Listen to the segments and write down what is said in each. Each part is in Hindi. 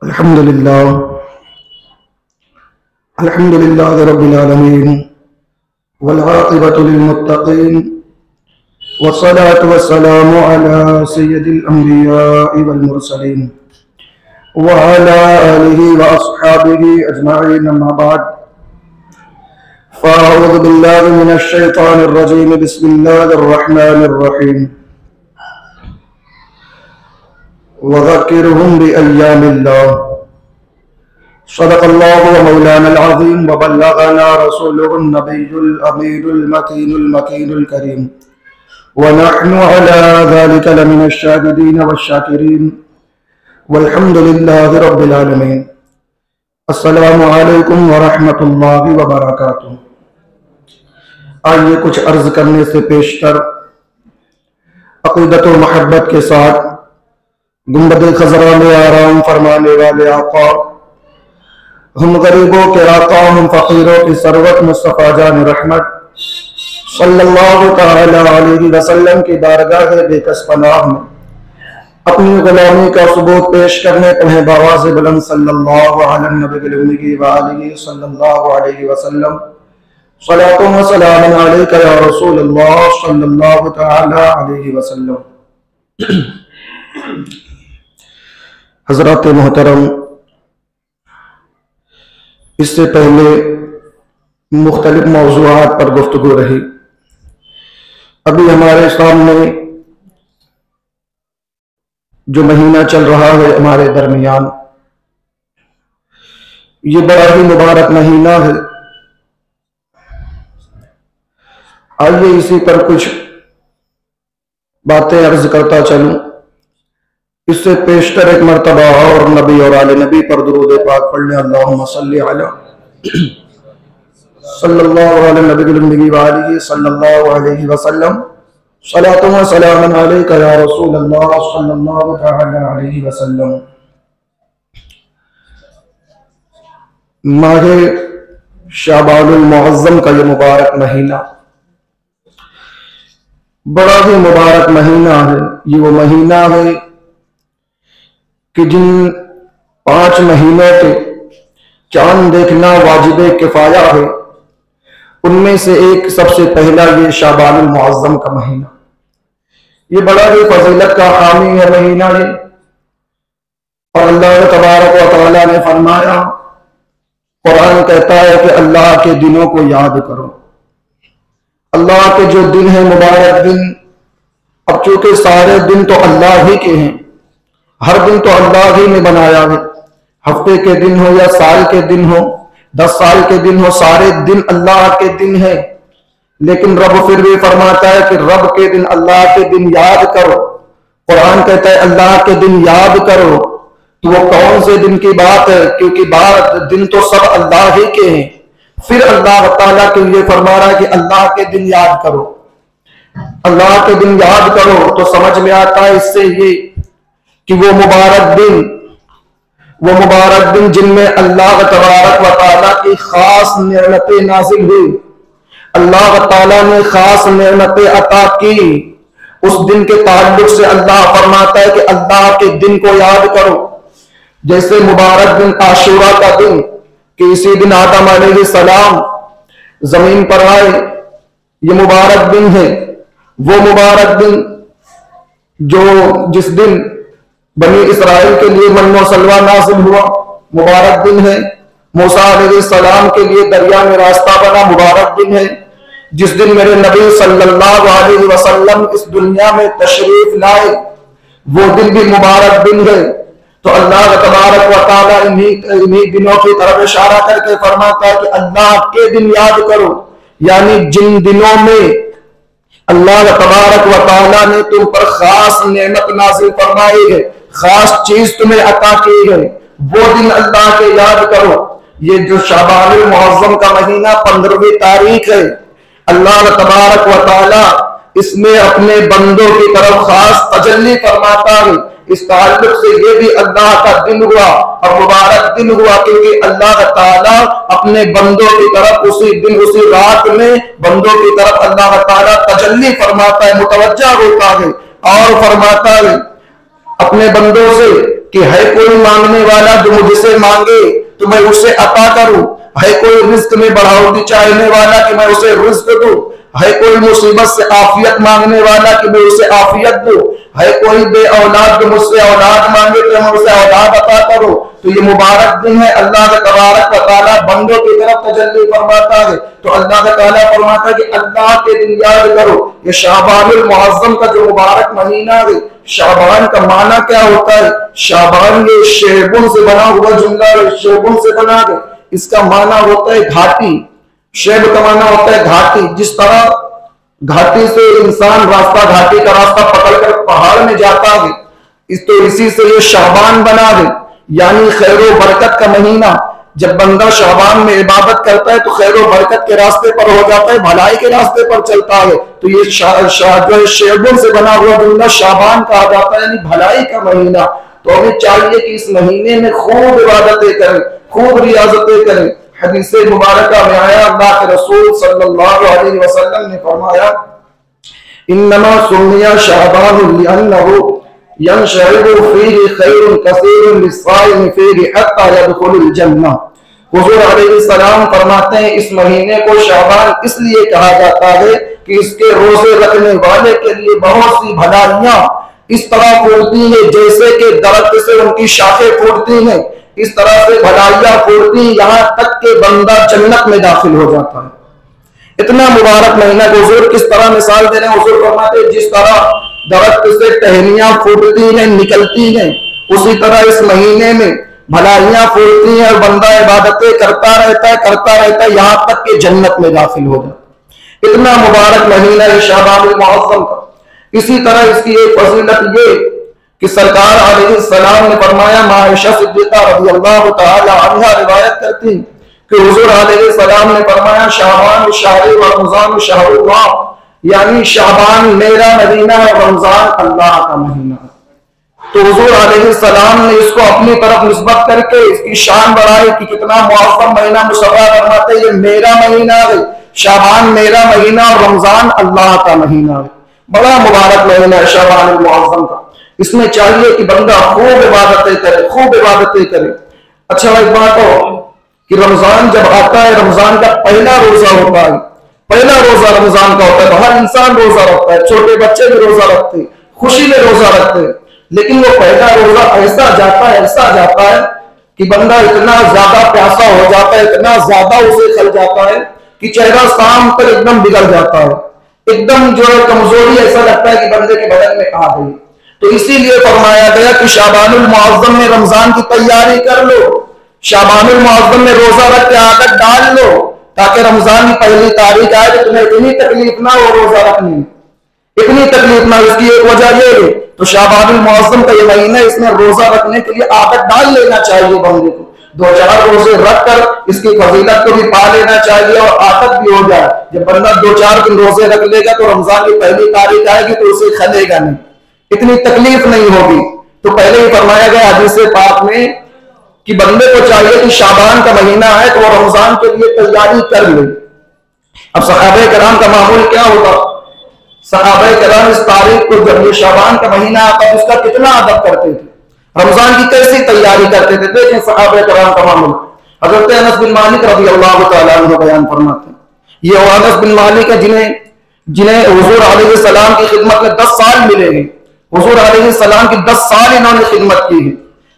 अल्हम्दुलिल्लाह अल्हम्दुलिल्लाहि रब्बिल आलमीन वल आक़िबतु लिल मुत्तक़ीन वस्सलातु वस्सलामु अला सय्यिदिल अंबिया'i वल मुरसलीन व अला आलिहि व अस्हाबिहि अजमईन अम्मा बाद फ़अऊज़ु बिल्लाहि मिनश शैतानिर रजीम बिस्मिल्लाहिर रहमानिर रहीम वज़क्किरहुम बिअय्यामिल्लाह सदक़ल्लाहु व मौलानल अज़ीम व बल्लगना रसूलुहुन नबियुल अमीनुल मकीनुल मकीनुल करीम व नहनु अला ज़ालिका लमिनश शाहिदीन वश्शाकिरीन वल्हम्दुलिल्लाहि रब्बिल आलमीन। अस्सलामु अलैकुम व रहमतुल्लाहि व बरकातुहू। आइए कुछ अर्ज करने से पेशतर अक़ीदत व महब्बत के साथ गुंबद खज़रा में आराम फरमाने वाले आका, हम गरीबों के आका, हम फ़कीरों की सरवत मुस्तफ़ा जान रहमत सल्लल्लाहु तआला अलैहि वसल्लम की बारगाह बेकस पनाह में अपनी गुलामी का सबूत पेश करने पढ़े बावाज़ बुलंद सल्लल्लाहु अलैहि नबी व आलिहि सल्लल्लाहु अलैहि वसल्लम सलातो व सलाम अलैका या रसूलल्लाह सल्लल्लाहु तआला अलैहि वसल्लम। हज़रात मोहतरम, इससे पहले मुख्तलिफ मौज़ूआत पर गुफ्तगू रही। अभी हमारे सामने जो महीना चल रहा है हमारे दरमियान, ये बड़ा ही मुबारक महीना है। आइए इसी पर कुछ बातें अर्ज करता चलूं। इससे पेशतर एक मरतबा और नबी और आले नबी पर दुरूद पाक पढ़ लें। अल्लाहुम्मा सल्ली अला सल्लल्लाहु अलैहि नबी व आलिहि सल्लल्लाहु अलैहि वसल्लम सलातो व सलाम अलैका या रसूलल्लाह सल्लल्लाहु तआला अलैहि वसल्लम। माह शाबानुल मुअज़्ज़म का ये मुबारक महीना बड़ा ही मुबारक महीना है। ये वो महीना है कि जिन 5 महीनों के चांद देखना वाजिबे किफाया है, उनमें से एक सबसे पहला ये शाबानुल मुअज़्ज़म का महीना। ये बड़ा ही फजीलत का हामी है महीना है। और अल्लाह तबारक व तआला ने फरमाया, कुरान कहता है कि अल्लाह के दिनों को याद करो। अल्लाह के जो दिन है मुबारक दिन, अब चूंकि सारे दिन तो अल्लाह ही के हैं, हर दिन तो अल्लाह ही ने बनाया है। हफ्ते के दिन हो या साल के दिन हो, 10 साल के दिन हो, सारे दिन अल्लाह के दिन है। लेकिन रब फिर भी फरमाता है कि रब के दिन, अल्लाह के दिन याद करो। कुरान कहता है अल्लाह के दिन याद करो। तो वो कौन से दिन की बात है? क्योंकि दिन तो सब अल्लाह ही के हैं। फिर अल्लाह ताला के लिए फरमा रहा है कि अल्लाह के दिन याद करो, अल्लाह के दिन याद करो। तो समझ में आता है इससे ये कि वो मुबारक दिन जिनमें अल्लाह तबारक व तआला की खास नेमतें नाजिल हुई, अल्लाह ताला ने खास नेमतें अता की, उस दिन के ताल्लुक से अल्लाह फरमाता है कि अल्लाह के दिन को याद करो। जैसे मुबारक दिन आशूरा का दिन, कि इसी दिन आदम अलैहिस्सलाम जमीन पर आए, ये मुबारक दिन है। वो मुबारक दिन जिस दिन बनी इसराइल के लिए मन्नो सलवा नाज़िल हुआ, मुबारक दिन है। मूसा अलैहिस्सलाम के लिए दरिया में रास्ता बना, मुबारक दिन है। जिस दिन मेरे नबी सल्लल्लाहु अलैहि वसल्लम इस दुनिया में तशरीफ लाए, वो दिन भी मुबारक दिन है। तो अल्लाह तबारक व तआला इन्हीं दिनों की तरफ इशारा करके फरमाता है कि अल्लाह के दिन याद करो। यानी जिन दिनों में अल्लाह तबारक व तआला ने तुम पर खास नेमत नाज़िल फरमाई है, खास चीज तुम्हें अता की है, वो दिन अल्लाह के याद करो। ये जो शाबानुल मुअज़्ज़म का महीना 15वीं तारीख है, अल्लाह तबारक व तआला इसमें अपने बंदों की तरफ खास तजल्ली फरमाता है। इस ताल्लुक से ये भी अल्लाह का दिन हुआ और मुबारक दिन हुआ, क्योंकि अल्लाह ताला अपने बंदों की तरफ उसी दिन उसी रात में बंदों की तरफ अल्लाह ताला तजल्ली फरमाता है, मुतवज्जा होता है और फरमाता है अपने बंदों से कि है कोई मांगने वाला जो मुझसे मांगे तो मैं उसे अता करूं, है कोई रिस्क में बढ़ावती चाहने वाला कि मैं उसे रिस्क दूं, है कोई मुसीबत से आफियत मांगने वाला कि मैं उसे आफियत दूं, है कोई बे औलाद जो मुझसे औलाद मांगे तो मैं उसे औलाद अता करूं। तो ये मुबारक दिन है, अल्लाह तबारक व तआला बंदों की तरफ तजल्ली फरमाता है। तो अल्लाह ताला फरमाता है कि अल्लाह के दिन याद करो। ये शाबानुल मुअज्जम का जो मुबारक महीना है, शाबान का माना क्या होता है? शाबान ये शेबुन से बना हुआ जुमला है, शेबुन से बना है। इसका माना होता है घाटी। शेब का माना होता है घाटी। जिस तरह घाटी से इंसान रास्ता, घाटी का रास्ता पकड़कर पहाड़ में जाता है, तो इसी से ये शाबान बना है, यानी खैर बरकत का महीना। जब बंदा शाबान में इबादत करता है तो खैर बरकत के रास्ते पर हो जाता है, भलाई के रास्ते पर चलता है। तो ये जो शेबुन से बना हुआ जुमला शाबान कहा जाता है, यानी भलाई का महीना। तो हमें चाहिए कि इस महीने में खूब इबादतें करें, खूब रियाजतें करें। हदीस मुबारका में आया, अल्लाह के रसूल सल्लल्लाहु अलैहि वसल्लम ने फरमाया, इन्नमा सुम्मिया शाबान लिअन्नहु यनशरबु फीहि खैरुन कसीरुन लिस्साइम फीहि हत्ता यदखुलुल जन्नह। हुजूर अलैहिस्सलाम फरमाते हैं, इस महीने को शाबान इसलिए कहा जाता है कि इसके रोजे रखने वाले के लिए बहुत सी भलाइयां इस तरह फूटती है जैसे कि दरख्त से उनकी शाखें फूटती हैं, इस तरह से भलाइयां फूटती, यहां तक के बंदा जन्नत में दाखिल हो जाता है। इतना मुबारक महीना। हुजूर किस तरह मिसाल दे रहे हैं? हुजूर फरमाते हैं, जिस तरह दरख्त से टहनियां फूटती हैं, निकलती हैं, उसी तरह इस महीने में भलाइयां फूटती हैं और बंदा इबादतें करता रहता है, यहां तक कि जन्नत में दाखिल हो जाता है। इतना मुबारक महीना है शाबानुल मुअज्जम का। इसी तरह इसकी एक फजीलत ये कि सरकार अलैहिस्सलाम ने फरमाया, आयशा सिद्दीका रज़ियल्लाहु तआला अन्हा रिवायत करती कि हुजूर अलैहिस्सलाम ने फरमाया, शाबान शहर व रमजान शहरुल्लाह, यानी शाबान मेरा महीना है, रमजान अल्लाह का महीना है। तो हुजूर अलैहिस्सलाम ने इसको अपनी तरफ निस्बत करके इसकी शान बढ़ाई कि कितना मुअज़्ज़म महीना मुसर्रा फरमाते, ये मेरा महीना है, शाबान मेरा महीना और रमजान अल्लाह का महीना है। बड़ा मुबारक महीना है शाबान मुअज़्ज़म का। इसमें चाहिए कि बंदा खूब इबादतें करे, खूब इबादतें करे। अच्छा, एक बात हो कि रमजान जब आता है, रमजान का पहला रोजा होता है, पहला रोजा रमजान का होता है, तो हर इंसान रोजा रखता है, छोटे बच्चे भी रोजा रखते हैं, खुशी में रोजा रखते हैं। लेकिन वो पहला रोजा ऐसा जाता है कि बंदा इतना ज्यादा प्यासा हो जाता है, इतना ज्यादा उसे खल जाता है कि चेहरा शाम तक एकदम बिगड़ जाता है, एकदम जो है कमजोरी, ऐसा लगता है कि बंदे के बदन में आ गई। तो इसीलिए फरमाया गया कि शाबानुल मुअज़्ज़म में रमजान की तैयारी कर लो, शाबानुल मुअज़्ज़म में रोजा रख के आदत डाल लो, ताकि रमजान की पहली तारीख आए तो तुम्हें इतनी तकलीफ ना हो रोजा रखने में, इतनी तकलीफ ना। इसकी एक वजह ये है, तो शाबानुल मुअज़्ज़म का ये महीना, इसमें रोजा रखने के लिए आदत डाल लेना चाहिए बंदे को। 2-4 रोजे रखकर इसकी फजीलत को भी पा लेना चाहिए और आदत भी हो जाए। जब बंदा 2-4 दिन रोजे रख लेगा तो रमजान की पहली तारीख आएगी तो उसे खलेगा नहीं, इतनी तकलीफ नहीं होगी। तो पहले ही फरमाया गया हदीस पाक में कि बंदे को चाहिए कि शाबान का महीना है तो वो रमजान के लिए तैयारी कर ले। अब सहाबा कराम का मामूल क्या होगा? सहाबा कराम इस तारीख को, जब ये शाबान का महीना आता है, उसका कितना अदब करते थे, रमजान की कैसी तैयारी करते थे। देखें सहाबा कराम का मामूल। हज़रत अनस बिन मालिक रज़ियल्लाहु तआला अन्हु बयान फरमाते हैं, ये अनस बिन मालिक है जिन्हें हुजूर अलैहिस्सलाम की खिदमत में 10 साल मिले हैं। हुजूर अलैहिस्सलाम की 10 साल इन्होंने खिदमत की है।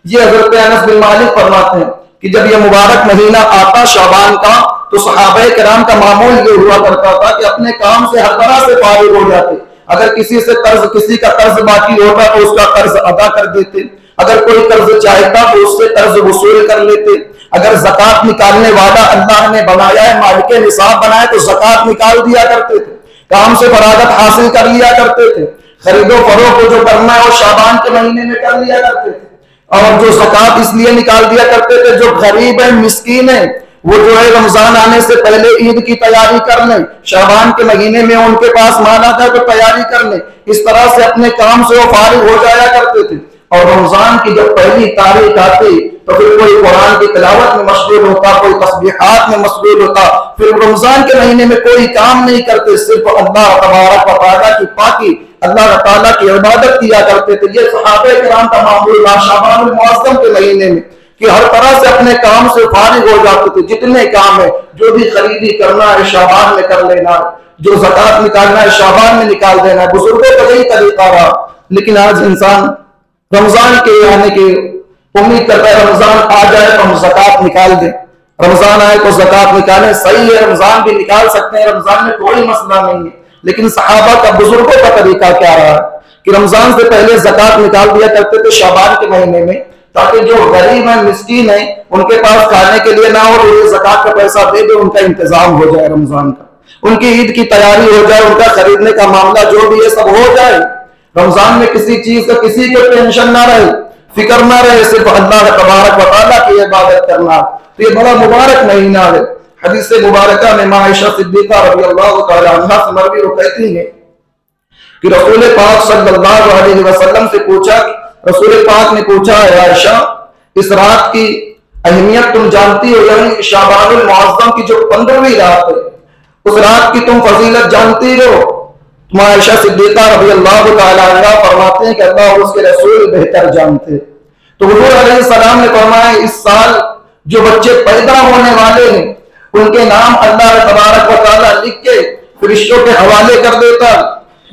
ये हज़रत अनस बिन मालिक फरमाते हैं कि जब यह मुबारक महीना आता शाबान का, तो सहाबा कराम का मामूल ये हुआ करता था कि अपने काम से हर तरह से फारिग हो जाते। अगर किसी का कर्ज बाकी होता तो उसका कर्ज अदा कर देते, अगर कोई कर्ज चाहता तो उससे कर्ज वसूल कर लेते, अगर ज़कात निकालने वाला अल्लाह ने बनाया है, मालिक निसाब बनाया, तो ज़कात निकाल दिया करते थे, काम से फरागत हासिल कर लिया करते थे। खरीदो फरोख्त को जो करना है वो शाबान के महीने में कर लिया करते थे। और जो ज़कात इसलिए निकाल दिया करते थे, जो गरीब है, मिस्कीन है, वो जो है रमजान आने से पहले ईद की तैयारी कर ले, शाबान के महीने में उनके पास माल आता है तो तैयारी कर ले। इस तरह से अपने काम से वो फारिग हो जाया करते थे। और रमजान की जब पहली तारीख आती तो फिर कोई कुरान की तिलावत में मशगूल होता, कोई तस्बीहात में मशगूल होता, फिर रमजान के महीने में कोई काम नहीं करते, सिर्फ अल्लाह तबारक व तआला की पाकी अल्लाह ताला की इबादत किया करते थे। ये सहाबे किराम का मामूल था शाबानुल मुअज़्ज़म के महीने में कि हर तरह से अपने काम से फारिग हो जाते थे। जितने काम है, जो भी खरीदी करना है शाबान में कर लेना, जो ज़कात निकालना है शाबान में निकाल देना है। बुजुर्गों का यही तरीका रहा। लेकिन आज इंसान रमजान के आने की उम्मीद करता है, रमजान आ जाए तो हम ज़कात निकाल दें, रमजान आए तो ज़कात निकालें। सही है, रमजान भी निकाल सकते हैं, रमजान में कोई मसला नहीं है। लेकिन सहाबा का, बुजुर्गों का तरीका क्या रहा कि रमजान से पहले ज़कात निकाल दिया करते थे शाबान के महीने में, ताकि जो गरीब है, मिस्कीन है, उनके पास खाने के लिए ना हो तो ये ज़कात का पैसा दे दे, उनका इंतजाम हो जाए, रमजान का, उनकी ईद की तैयारी हो जाए, उनका खरीदने का मामला जो भी है सब हो जाए। रमजान में किसी चीज का किसी को टेंशन ना रहे, फिक्र ना रहे, सिर्फ अल्लाह तबारक व तआला की इबादत करना। तो ये बड़ा मुबारक महीना है। हदीस मुबारका में माँ आयशा सिद्दीक़ा रज़ियल्लाहु तआला अन्हा से मरवी वो कहती है कि रसूल पाक सल्लल्लाहु अलैहि वसल्लम से पूछा, रसूल पाक ने पूछा, है आयशा, इस रात की अहमियत तुम जानती हो? यानी शाबानुल मुअज़्ज़म की जो 15वीं रात है, उस रात की तुम फजीलत जानती हो? आयशा सिद्दीक़ा रज़ियल्लाहु तआला अन्हा फरमाते हैं कि अल्लाह और उसके रसूल बेहतर जानते। तो हुज़ूर अलैहिस्सलाम ने फरमाया, इस साल जो बच्चे पैदा होने वाले हैं उनके नाम अल्लाह तबारक व तआला लिख के फरिश्तों के हवाले कर देता।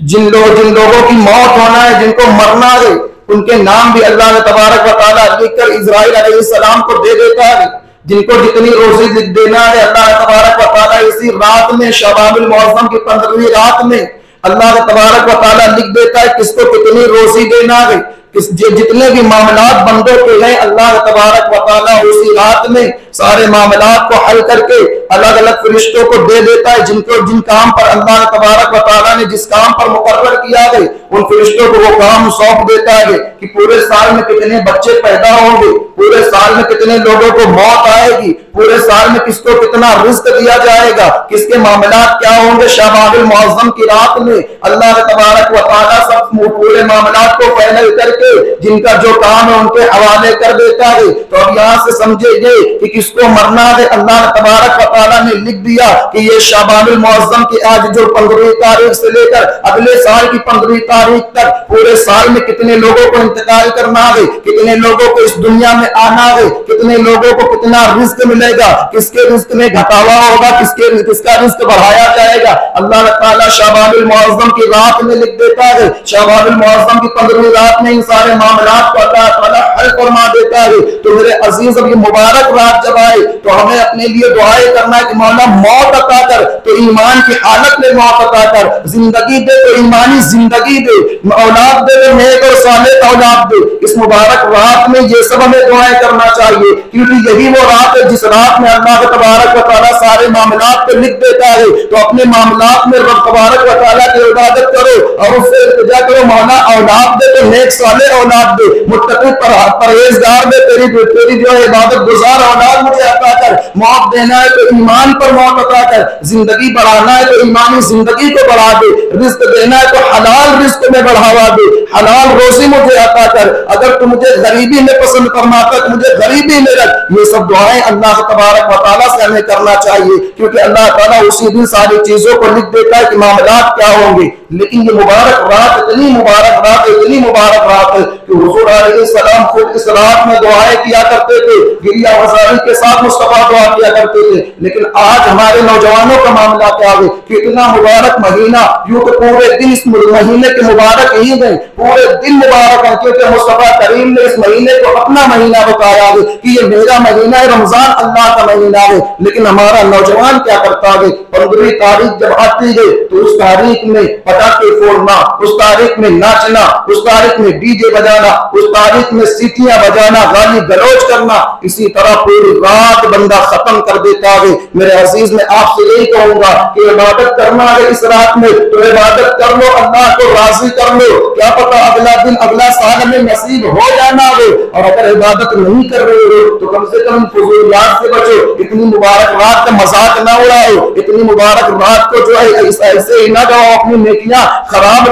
जिन लोगों की मौत होना है, जिनको मरना है, उनके नाम भी अल्लाह तबारक व तआला लिखकर इज़राइल अलैहिस्सलाम को दे देता है। जिनको जितनी रोजी लिख देना है, अल्लाह तबारक व तआला इसी रात में, शाबानुल मुअज़्ज़म की 15वीं रात में अल्लाह तबारक व तआला लिख देता है किसको कितनी रोजी देना है। जितने भी मामलात बंदों के हैं, अल्लाह तबारक व तआला उसी रात में सारे मामलात को हल करके अलग अलग फरिश्तों को दे देता है। जिन काम पर अल्लाह तबारक व तआला ने जिस काम पर मुकर्रर किया है, उन फरिश्तों को वो काम सौंप देता है कि पूरे साल में कितने बच्चे पैदा होंगे, पूरे साल में कितने लोगों को मौत आएगी, पूरे साल में किसको कितना रिस्क दिया जाएगा, किसके मामलात क्या होंगे। शाबानुल मुअज़्ज़म की रात में अल्लाह तबारक व तआला सब पूरे मामलात को फाइनल करके जिनका जो काम है उनके हवाले कर देता है। तो अब यहाँ से समझेंगे कि किसको मरना है, अल्लाह तबारक व तआला ने लिख दिया कि ये शाबानुल मुअज़्ज़म की आज जो 15वीं तारीख से लेकर अगले साल की 15वीं तारीख तक पूरे साल में कितने लोगों को इंतकाल करना है, कितने लोगों को इस दुनिया में आना है, कितने लोगों को कितना रिस्क मिलेगा, किसके रिस्क में घटावा होगा, किसका रिस्क बढ़ाया जाएगा, अल्लाह ताला शाबानुल मुअज़्ज़म की रात में लिख देता है। शाबानुल मुअज़्ज़म की 15वीं रात में इन सारे मामलात को अल्लाह ताला हल फरमा देता है। तो मेरे अजीज, अब ये मुबारक रात जब आए तो हमें अपने लिए दुआएं करना है कि मौला मौत अता कर तो ईमान की हालत में मौत अता कर, जिंदगी दे तो ईमानी जिंदगी दे, औलाद दे तो नेक और सालेह औलाद दे। इस मुबारक रात में ये सब हमें दुआएं करना चाहिए, क्योंकि यही वो रात है जिस रात में अल्लाह तबारक व तआला सारे मामलात को लिख देता है। तो अपने मामलात में रब तबारक व तआला की इबादत करो और उससे इल्तिजा करो, मौला औलाद दे तो नेक सालेह औलाद दे, मुत्तकी परहेजगार दे, तेरी जो इबादत गुजार औलाद मुझे अता कर। मौत देना है तो ईमान पर मौत अता कर, जिंदगी बढ़ाना है तो ईमानी जिंदगी को बढ़ा दे, रिस्क देना है तो हलाल रिस्क में बढ़ावा दे, हलाल रोजी मुझे अता कर। अगर तू मुझे गरीबी में पसंद फरमाता तो मुझे गरीबी में रख। ये सब दुआएं अल्लाह तबारक व तआला से हमें करना चाहिए, क्योंकि अल्लाह ताला उसी दिन सारी चीजों को लिख देता है कि मामलात क्या होंगे। लेकिन ये मुबारक रात इतनी मुबारक रात है, इतनी मुबारक रात है कि हुजूर अलैहिस्सलाम खुद इस रात में दुआएं किया करते थे, गिरिया वज़ारी के साथ मुस्तफा दुआ किया करते थे। लेकिन आज हमारे नौजवानों का मामला क्या है कि इतना मुबारक महीना, यूं तो पूरे दिन इस महीने के मुबारक ही गए, पूरे दिन मुबारक है, क्योंकि मुस्तफा करीम ने इस महीने को अपना महीना बताया है कि ये मेरा महीना है, रमजान अल्लाह का महीना है। लेकिन हमारा नौजवान क्या करता है, 15वीं तारीख जब आती है तो उस तारीख में पटाखे फोड़ना, उस तारीख में नाचना, उस तारीख में डीजे बजाना, उस तारीख में सीटियां बजाना, गाली गलौज करना, इसी तरह पूरी रात बंदा खत्म कर देता है। मेरे अजीज, मैं आपसे यही कहूंगा कि इबादत करना है इस रात में तो इबादत कर लो, अल्लाह को राजी कर लो, क्या पता अगला दिन अगला साल में नसीब हो जाना हो। और अगर इबादत नहीं कर रहे हो तो कम से कम फुजूलियात से बचो, इतनी मुबारक रात का मजाक ना उड़ाओ, इतनी मुबारक रात को जो है ऐसे ही ना जाओ अपनी नेकियां खराब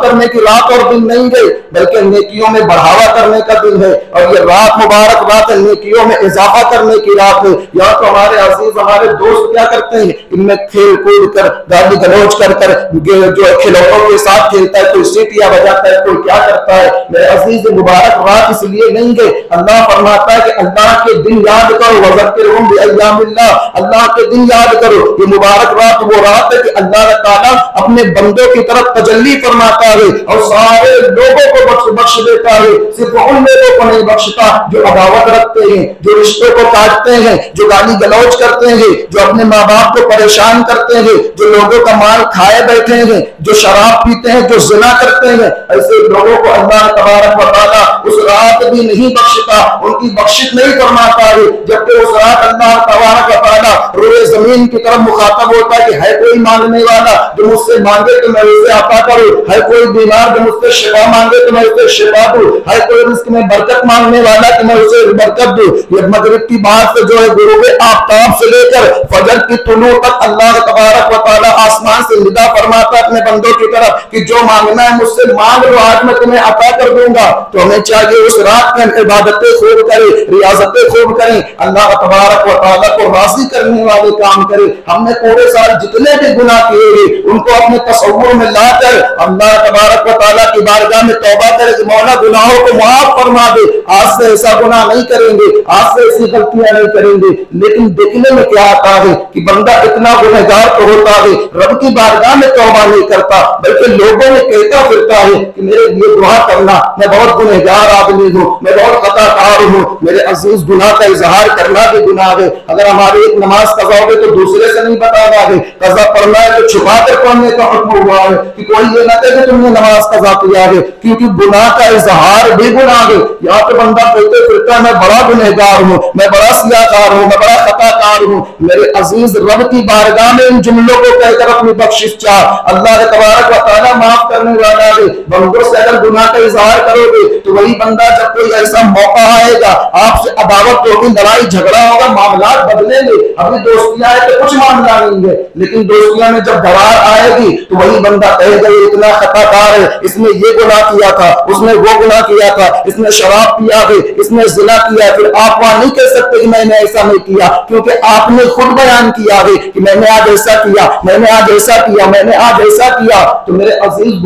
करने की रात और दिन नहीं गई, बल्कि नेकियों में बढ़ावा करने का दिन है। और ये रात मुबारक रात है, नेकियों में इजाफा करने की रात है। यहाँ तो हमारे अजीज, हमारे दोस्त क्या करते हैं, इनमें खेल कूद कर, गाली गलौज कर कर कर जो खिलौनों के साथ खेलता है, कोई सीटियां बजाता है, कोई क्या करता है। मेरे अजीज मुबारक रात इसलिए नहीं गए। अल्लाह फरमाता है कि अल्लाह के दिन याद करो, वज़क्किरहुम बिअय्यामिल्लाह, अल्लाह के दिन याद करो। ये मुबारक रात वो रात है कि अल्लाह ताला अपने बंदों की तरफ तजल्ली फरमाता है और सारे लोगों को बख्श देता है। सिर्फ उन लोगों को नहीं बख्शता जो अदावत रखते हैं, जो रिश्तों को काटते हैं, जो गाली गलौज करते हैं, जो अपने माँ बाप को परेशान करते हैं, जो लोगों का माल खाए बैठे हैं, जो शराब पीते हैं, जो जिना करते हैं, ऐसे लोगों को अल्लाह तबारक व तआला उस रात भी नहीं बख्शता, उनकी बख्शिश नहीं फरमाता है। जबकि उस रात अल्लाह तबारक व तआला रोए जमीन की तरफ मुखातब होता है कि है कोई मांगने वाला जो मुझसे मांगे तो मैं उसे अता करूं, है कोई बीमार जो मुझसे शिफा मांगे तो मैं उसे शिफा दूं, है कोई रिस्क में बरकत मांगने वाला कि मैं उसे बरकत दूं। ये मगरिब की बात से जो है गुरूब आफताब से लेकर फजर की तुलू तक अल्लाह तबारक व तआला आसमान से निदा फरमाता है अपने बंदों की तरफ कि जो मांगना है मुझसे मांग लो, आज मैं तुम्हें अता कर दूंगा। तो हमें चाहिए उस रात में इबादतें खूब करें, रियाजतें खूब करें, अल्लाह तबारक व तआला को राजी करने वाले काम करें। हमने पूरे साल जितने भी गुनाह किए हैं उनको अपने तसव्वुर में लाकर अल्लाह तबारक व तआला की बारगाह में तौबा करें कि मौला गुनाहों को माफ फरमा दे, आज से ऐसा गुनाह नहीं करेंगे, आज से ऐसी गलतियां नहीं करेंगे। लेकिन देखने में क्या आता है कि बंदा इतना गुनहगार तो होता है, रब की बारगाह में तौबा नहीं करता, बल्कि लोगों में कहता फिरता है कि मेरे लिए दुआ करना, मैं बहुत गुनहगार आदमी हूँ, मैं बहुत खताकार हूँ। मेरे अजीज गुनाह का इजहार करना भी गुनाह है। अगर हमारी एक नमाज कज़ा हो गई तो दूसरे से नहीं बताना है, कज़ा पढ़ना है तो छुपा कर पढ़ने का हुक्म हुआ है कि कोई ये ना कहे तुमने नमाज कज़ा किया है, क्योंकि गुनाह का इजहार भी गुनाह है। यहाँ पे बंदा कहते फिरता है मैं बड़ा गुनहगार हूँ, मैं बड़ा सियाकार हूँ, मैं बड़ा खताकार हूँ। मेरे अजीज रब की बारगाह में इन जुमलों को कहकर अपनी बख्शिश चाह, अल्लाह तबारक व तआला माफ करने वाला है। बंदों से अगर गुनाह का इजहार करोगे तो वही बंदा जब कोई ऐसा मौका आएगा, आपसे अदावत होगी, लड़ाई झगड़ा होगा, मामला बदलेंगे। अभी दोस्तियां है तो कुछ मामला नहीं है, लेकिन दोस्तियां में जब दरार आएगी तो वही बंदा कहेगा ये इतना खताकार है, इसने ये गुनाह किया था, उसने वो गुनाह किया था, इसने शराब पिया है, इसने जिना किया है। फिर आप वहां नहीं कह सकते कि मैंने ऐसा नहीं किया, क्योंकि आपने खुद बयान किया है कि मैंने आज ऐसा किया, मैंने आज ऐसा किया, मैंने आज ऐसा किया। तो मेरे अजीज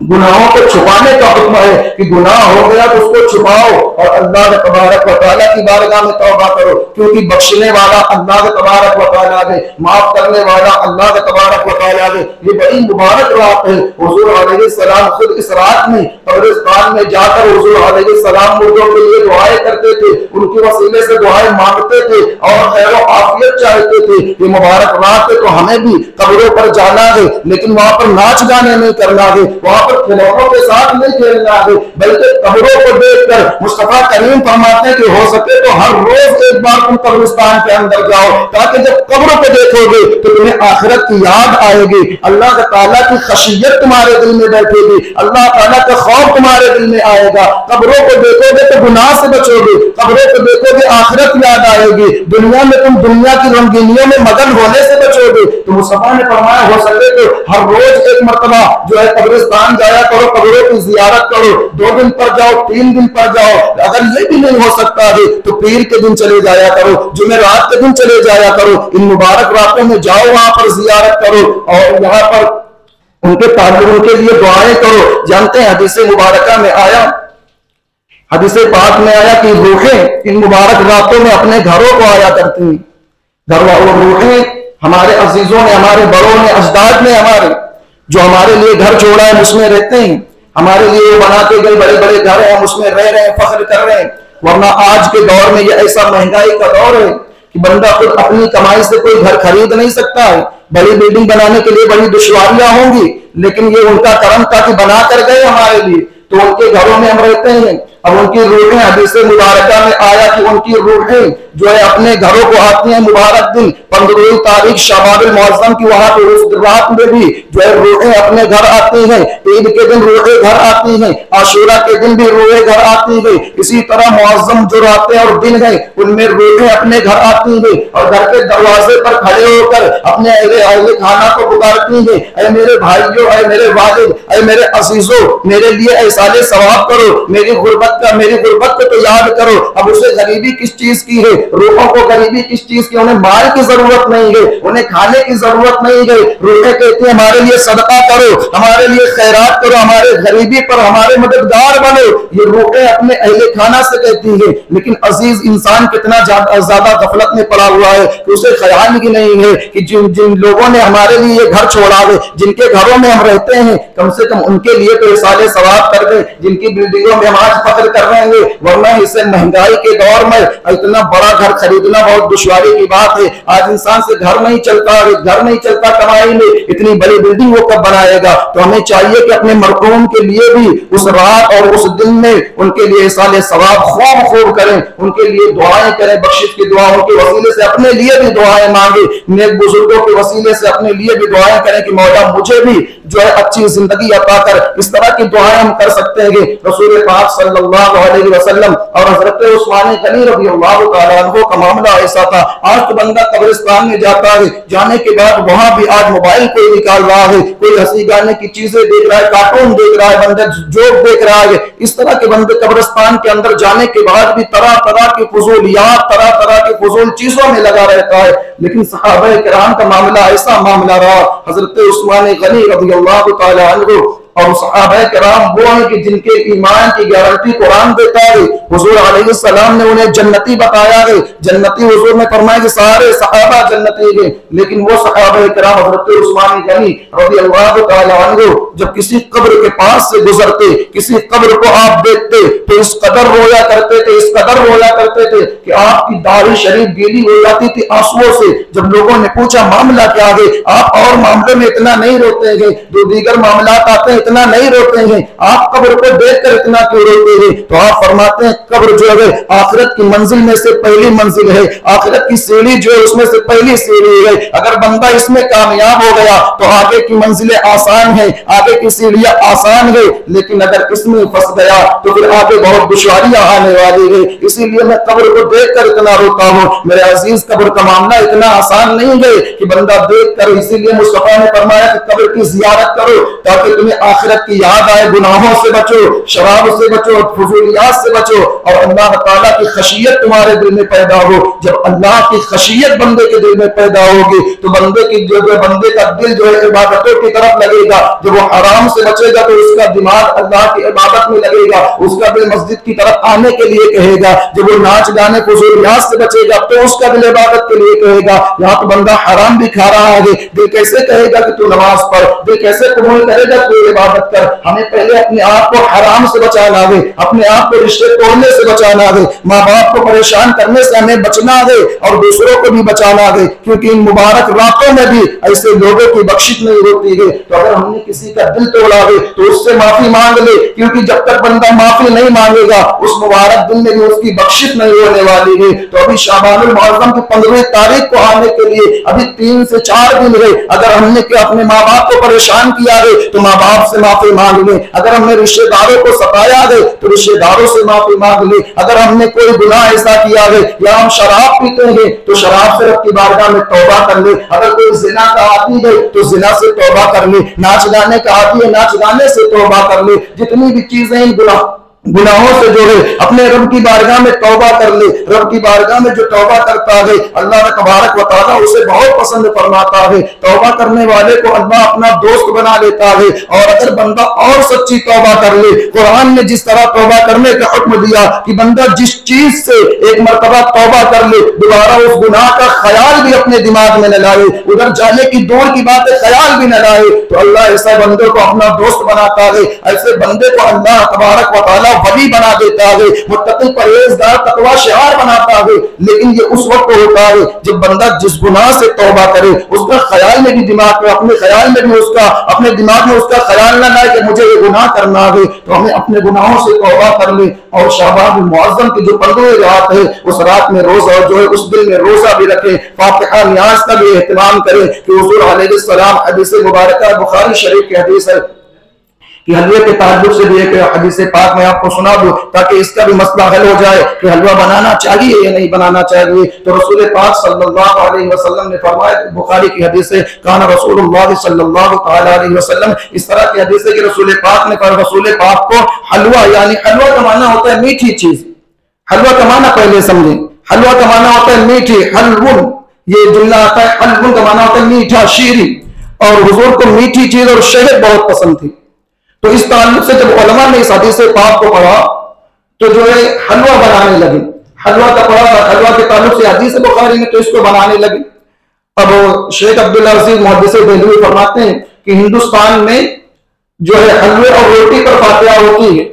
गुनाहों को छुपाने का हुक्म है कि गुनाह हो गया तो उसको छुपाओ और अल्लाह तबारक व तआला की बारगाह में तौबा करो, क्योंकि बख्शने वाला अल्लाह तबारक व तआला है, माफ करने वाला अल्लाह तबारक व तआला है। ये बड़ी मुबारक रात है। हुजूर अलैहिस्सलाम खुद इस रात में कब्रिस्तान में जाकर हुजूर अलैहिस्सलाम मुर्दों के लिए दुआएं करते थे, उनके वसीले से दुआएं मांगते थे और खैर व आफियत चाहते थे। ये मुबारक रात है तो हमें भी कब्रों पर जाना है, लेकिन वहां पर नाच गाने नहीं करना है, वहां खिलौनों के साथ नहीं खेलना है, बल्कि कब्रों को देखकर मुस्तफा करीम फरमाते हैं कि हो सके तो हर रोज एक बार तुम कब्रिस्तान के अंदर जाओ, ताकि जब कब्रों को देखोगे तो तुम्हें आखिरत की याद आएगी, अल्लाह ताला की खशियत तुम्हारे दिल में बैठेगी, अल्लाह ताला का खौफ तुम्हारे दिल में आएगा। कब्रों को देखोगे तो गुनाह से बचोगे, कब्रों को देखोगे आखिरत याद आएगी, दुनिया में तुम दुनिया की रंगीनियों में मगन होने से बचोगे। तो मुस्तफा ने फरमाया हो सके तो हर रोज एक मर्तबा जो है कब्रिस्तान जाया करो, कब्रों की जियारत करो, 2 दिन पर जाओ, 3 दिन पर जाओ। अगर ये भी नहीं हो सकता है तो पीर के दिन चले जाया करो, जुमेरात के दिन चले जाया करो, इन मुबारक रातों में जाओ, वहां पर जियारत करो और यहाँ पर उनके ताल्लुक के लिए दुआएं करो। जानते हैं हदीस मुबारका में आया, हदीस पाक में आया कि रूहें इन मुबारक रातों में अपने घरों को आया करती हैं। घर वालों रूहें हमारे अजीजों ने, हमारे बड़ों ने, अजदाद ने हमारे जो हमारे लिए घर छोड़ा है उसमें रहते हैं, हमारे लिए बना के गए बड़े बड़े घर हैं, हम उसमें रह रहे हैं, फख्र कर रहे हैं। वरना आज के दौर में ये ऐसा महंगाई का दौर है कि बंदा खुद अपनी कमाई से कोई घर खरीद नहीं सकता है। बड़ी बिल्डिंग बनाने के लिए बड़ी दुश्वारियां होंगी, लेकिन ये उनका करम था कि बना कर गए हमारे लिए, तो उनके घरों में हम रहते हैं। अब उनकी रूहें, हदीस मुबारका में आया कि उनकी रूहें जो है अपने घरों को आती हैं मुबारक दिन 15वीं तारीख शवाबुल मुअज़्ज़म की, वहां पर उस रात में भी जो है रूहें अपने घर आती हैं। ईद के दिन रूहें घर आती हैं, आशूरा के दिन भी रूहें घर आती हैं। इसी तरह मुअज़्ज़म जो रातें और दिन है उनमें रूहें अपने घर आती हैं और घर के दरवाजे पर खड़े होकर अपने अहले खाना को पुकारती हैं, ऐ मेरे भाइयों, ऐ मेरे वालिद, ऐ मेरे अजीजों, मेरे लिए एहसाने सवाब करो, मेरी गुर्बत को तो याद करो। अब उसे गरीबी किस चीज की है, रूहों को गरीबी किस चीज की, उन्हें माल की जरूरत नहीं है, उन्हें खाने की जरूरत नहीं है। रूहें कहती है हमारे लिए सदका करो, हमारे लिए खैरात करो, हमारे गरीबी पर हमारे मददगार बनो। ये रूहें अपने अहले खाना से कहती है। लेकिन अजीज इंसान कितना ज्यादा गफलत में पड़ा हुआ है कि उसे ख्याल ही नहीं है कि जिन जिन लोगों ने हमारे लिए ये घर छोड़ा है, जिनके घरों में हम रहते हैं, कम से कम उनके लिए तो इसाले सवाब कर दे, जिनकी बिल्डिंगों में हम आज फख्र कर रहे हैं। वरना इसे महंगाई के दौर में इतना बड़ा घर खरीदना बहुत दुश्वारी की बात है। आज इंसान से घर नहीं चलता कमाई में, इतनी बड़ी बिल्डिंग वो कब बनाएगा। तो हमें चाहिए कि अपने मरहूम के लिए भी उस रात और उस दिन में उनके लिए इसाले सवाब खूब करें, उनके लिए दुआएं करें, बख्शिश की दुआओं के वसीले से अपने लिए भी दुआएं मांगे, नेक बुजुर्गों के वसीले से अपने लिए भी दुआएं करें कि मौला मुझे भी जो है अच्छी जिंदगी अता कर। इस तरह की दुआएं हम कर सकते हैं। रसूल पाक सल्लल्लाहु अलैहि वसल्लम और हजरत उस्मान गनी रज़ियल्लाहु ताला अन्हु का मामला ऐसा था। आज तो बंदा कब्रिस्तान में जाता है, जाने के बाद वहां भी आज मोबाइल कोई निकाल रहा है, कोई हंसी गाने की चीजें देख रहा है, कार्टून देख रहा है, बंदा जोक देख रहा है। इस तरह के बंदे कब्रिस्तान के अंदर जाने के बाद भी तरह तरह की फुजूलियात, तरह तरह की फुजूल चीजों में लगा रहता है। लेकिन सहाबा किराम का मामला ऐसा मामला रहा। हजरत उस्मान गनी रज़ियल्लाहु ताला अन्हु और सहाबा किराम वो हैं कि जिनके ईमान की गारंटी कुरान देता है। हुजूर अलैहिस्सलाम ने उन्हें जन्नती बताया है। जन्नती हुजूर ने फरमाया कि सारे सहाबा जन्नती हैं। लेकिन वो सहाबा किराम हजरत उस्मान गनी रज़ियल्लाहु ताला अन्हु जब किसी कब्र के पास से गुजरते, किसी कब्र को आप देखते तो इस कदर रोया करते थे कि आपकी दाढ़ी शरीफ गीली हो जाती थी आंसुओं से। जब लोगों ने पूछा मामला क्या है, आप और मामले में इतना नहीं रोते हैं, जो दीगर मामला आते हैं इतना नहीं रोते हैं, आप कब्र को देखकर इतना क्यों रोते हैं। तो आप फरमाते हैं कब्र जो है आखिरत की मंजिल में से पहली मंजिल है, आखिरत की सीढ़ी जो है उसमें से पहली सीढ़ी है। अगर बंदा इसमें कामयाब हो गया तो आगे की मंजिलें आसान है, आगे की सीढ़ियां आसान है। लेकिन अगर इसमें फंस गया तो फिर आगे बहुत दुश्वारियां आने वाली है। इसीलिए मैं कब्र को देखकर इतना रोता हूं। मेरे अजीज कब्र का मामला इतना आसान नहीं है कि बंदा देख कर, इसीलिए मुस्तफा ने फरमाया कि कब्र की जियारत करो ताकि तुम्हें आखिरत की याद आए, गुनाहों से बचो, शराब से बचो, फुजूलियात से बचो और अल्लाह ताला की खशियत तुम्हारे दिल में पैदा हो। जब अल्लाह की खशियत बंदे के दिल में पैदा होगी तो बंदे का दिल जो है इबादतों की तरफ लगेगा। जब वो हराम से बचेगा तो उसका दिमाग अल्लाह की इबादत में लगेगा, उसका दिल मस्जिद की तरफ आने के लिए कहेगा। जब वो नाच गाने फुजूलियात से बचेगा तो उसका दिल इबादत के लिए कहेगा। यहाँ तो बंदा हराम भी खा रहा है, दिल कैसे कहेगा कि तू नमाज पढ़, दिल कैसे कबूल करेगा तू इबादत कर। हमें पहले अपने आप को हराम से बचाना है, अपने आप को रिश्ते तोड़ने से बचाना है, माँ बाप को परेशान करने से हमें बचना है और दूसरों को भी बचाना है। क्योंकि इन मुबारक रातों में भी ऐसे लोगों की बख्शिश नहीं होती है। तो अगर हमने किसी का दिल तोड़ा है तो उससे माफी मांग ले, क्योंकि जब तक बंदा माफी नहीं मांगेगा उस मुबारक दिन में भी उसकी बख्शिश नहीं होने वाली है। तो अभी शाबानुल मुअज़्ज़म की 15वीं तारीख को आने के लिए अभी 3 से 4 दिन है। अगर हमने अपने माँ बाप को परेशान किया है तो माँ बाप से माफी मांग ले। अगर हमने रिश्तेदारों को सताया है तो रिश्तेदारों से माफी मांग ले। अगर हमने कोई गुनाह ऐसा किया है या हम शराब पीते हैं तो शराब से रब की बारगाह में तौबा कर ले। अगर कोई जिना का आदी है तो जिना से तौबा कर ले। नाच गाने का आदी है, नाच गाने से तौबा कर ले। जितनी भी चीजें इन गुनाहों से जो है अपने रब की बारगाह में तौबा कर ले। रब की बारगाह में जो तौबा करता है अल्लाह तबारक व तआला उसे बहुत पसंद फरमाता है। तौबा करने वाले को अल्लाह अपना दोस्त बना लेता है। और अगर बंदा और सच्ची तौबा कर ले, कुरान ने जिस तरह तौबा करने का हुक्म दिया कि बंदा जिस चीज से एक मर्तबा तौबा कर ले दोबारा उस गुनाह का ख्याल भी अपने दिमाग में न लाए, उधर जाने की दूर की बातें ख्याल भी न लाए, तो अल्लाह ऐसे बंदे को अपना दोस्त बनाता है। ऐसे बंदे को अल्लाह तबारक व तआला वली बना देता है, मुत्तकी परहेजगार तकवा शिआर बनाता है। लेकिन ये उस वक्त होता है जब बंदा जिस गुनाह से तौबा करे उसका ख्याल में भी दिमाग में अपने ख्याल में भी अपने दिमाग में उसका ख्याल ना लाए कि मुझे ये गुनाह करना है। तो हमें अपने गुनाहों से तौबा कर ले। और शाबानुल मुअज़्ज़म की जो 15वीं रात है उस रात में रोजा जो है उस दिन में रोजा भी रखे, फातिहा नियाज का भी एहतमाम करे। कि हुज़ूर अलैहिस्सलाम हदीस मुबारक बुखारी शरीफ की हदीस है कि हलवे के ताल्लुक से भी एक हदीस पाक मैं आपको सुना दूं ताकि इसका भी मसला हल हो जाए कि हलवा बनाना चाहिए या नहीं बनाना चाहिए। तो रसूल पाक सल्लल्लाहु अलैहि वसल्लम ने फरमाया, बुखारी की हदीस है, काना रसूलुल्लाह सल्लल्लाहु तआला अलैहि वसल्लम, इस तरह की हदीस है कि रसूल पाक ने कहा रसूल पाक को हलवा, यानी हलवा का माना होता है मीठी चीज। हलवा का माना पहले समझें, हलवा का माना होता है मीठी, हलवुन, ये जुमला आता है। हलवुन का माना होता है मीठा, शीरी, और हुजूर को मीठी चीज और शहद बहुत पसंद थी। तो इस ताल्लुक से जब उलमा ने इस हदीस पाक को पढ़ा तो जो है हलवा बनाने लगे। हलवा का पढ़ा था, हलवा के ताल्लुक से हदीस बुखारी में, तो इसको बनाने लगे। अब शेख अब्दुल्ला अजीज मुहद्दिस देहलवी फरमाते हैं कि हिंदुस्तान में जो है हलवे और रोटी पर फातिहा होती है,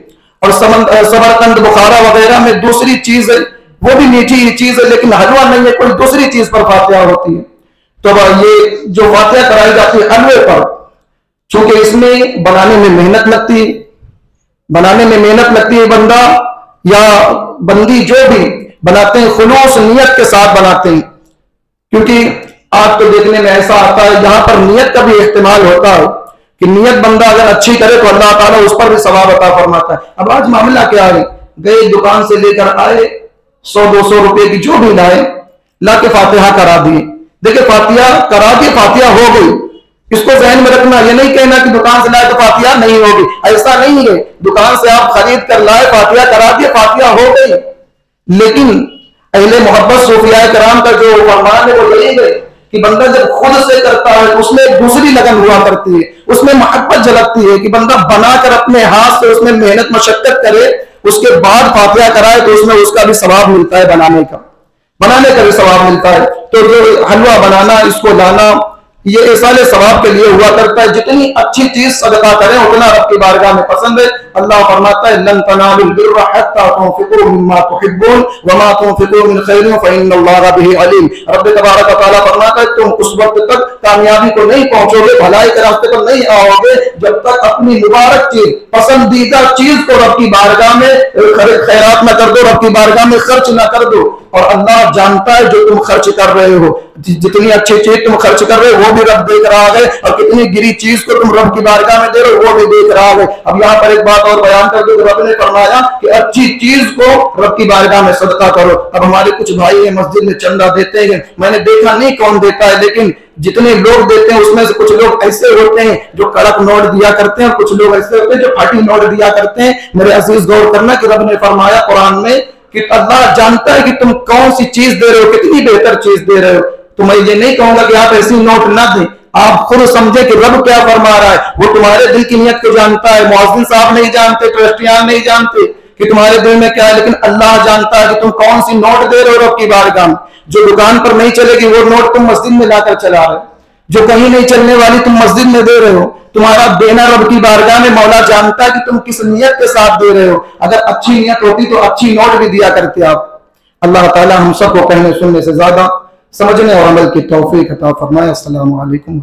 और समरकंद बुखारा वगैरह में दूसरी चीज है, वो भी मीठी चीज है, लेकिन हलवा नहीं है, कोई दूसरी चीज पर फातिहा होती है। तो ये जो फातिहा कराई जाती है हलवे पर, चूंकि इसमें बनाने में मेहनत लगती है, बनाने में मेहनत लगती है, बंदा या बंदी जो भी बनाते हैं खुलूस नियत के साथ बनाते हैं। क्योंकि आज तो देखने में ऐसा आता है यहां पर नियत का भी इस्तेमाल होता है कि नियत बंदा अगर अच्छी करे तो अल्लाह ताला उस पर भी सवाब अता फरमाता है। अब आज मामला क्या है, गए दुकान से लेकर आए 100-200 रुपए की जो भी लाए, ला के फातिहा करा दिए। देखिए फातिहा करा दी, फातिहा हो गई, इसको ज़हन में रखना। ये नहीं कहना कि दुकान से लाए तो फातिहा नहीं होगी, ऐसा नहीं है। दुकान से आप खरीद कर लाए, फातिहा करा दिए, फातिहा हो गई। लेकिन अहले मोहब्बत सूफिया कराम का जो फरमान है वो यही है कि बंदा जब खुद से करता है तो उसमें दूसरी लगन हुआ करती है, उसमें मोहब्बत झलकती है कि बंदा बनाकर अपने हाथ से उसमें मेहनत मशक्कत करे, उसके बाद फातिहा कराए तो उसमें उसका भी सवाब मिलता है, बनाने का भी सवाब मिलता है। तो जो हलवा बनाना, इसको लाना, ये इसाले सवाब के लिए हुआ करता है। जितनी अच्छी चीज सदका करें उतना रब की बारगाह में पसंद है। अल्लाह फरमाता है लन तनालुल बिर्रा हत्ता तुनफिकू मिम्मा तुहिब्बून वमा तुनफिकू मिन खैरिन फइन्नल्लाहा बिही अलीम। रब तबारक व तआला फरमाता है तुम उस वक्त तक कामयाबी को नहीं पहुंचोगे, भलाई के रास्ते पर नहीं आओगे जब तक अपनी मुबारक चीज, पसंदीदा चीज को रब की बारगाह में खैरात न कर दो, रब की बारगाह में खर्च न कर दो। और अल्लाह जानता है जो तुम खर्च कर रहे हो, जितनी अच्छी चीज तुम खर्च कर रहे हो वो भी रब देख रहा है, और कितनी गिरी चीज को तुम रब की बारगाह में दे रहे हो वो भी देख रहा है। अब यहाँ पर एक बात और बयान कर दो, रब ने फरमाया कि अच्छी चीज को रब की बारगाह में सदका करो। अब हमारे कुछ भाई है मस्जिद में चंदा देते हैं, मैंने देखा नहीं कौन देता है, लेकिन जितने लोग देते हैं उसमें से कुछ लोग ऐसे होते हैं जो कड़क नोट दिया करते हैं, और कुछ लोग ऐसे होते हैं जो फटी नोट दिया करते हैं। मेरे अजीज गौर करना कि रब ने फरमाया कुरान में कि अल्लाह जानता है कि तुम कौन सी चीज दे रहे हो, कितनी बेहतर चीज दे रहे हो। तो मैं ये नहीं कहूंगा कि आप ऐसी नोट ना दें, आप खुद समझे कि रब क्या फरमा रहा है, वो तुम्हारे दिल की नियत को जानता है। मुअज्जिन साहब नहीं जानते, ट्रस्टियान नहीं जानते कि तुम्हारे दिल में क्या है, लेकिन अल्लाह जानता है कि तुम कौन सी नोट दे रहे हो रब की बारगाह में। जो दुकान पर नहीं चलेगी वो नोट तुम मस्जिद में लाकर चला रहे हो, जो कहीं नहीं चलने वाली तुम मस्जिद में दे रहे हो। तुम्हारा देना रब की बारगाह में मौला जानता है कि तुम किस नियत के साथ दे रहे हो। अगर अच्छी नियत होती तो अच्छी नोट भी दिया करते आप। अल्लाह ताला हम सबको कहने सुनने से ज्यादा समझने और अमल की तौफीक अता फरमाए। अस्सलामु अलैकुम।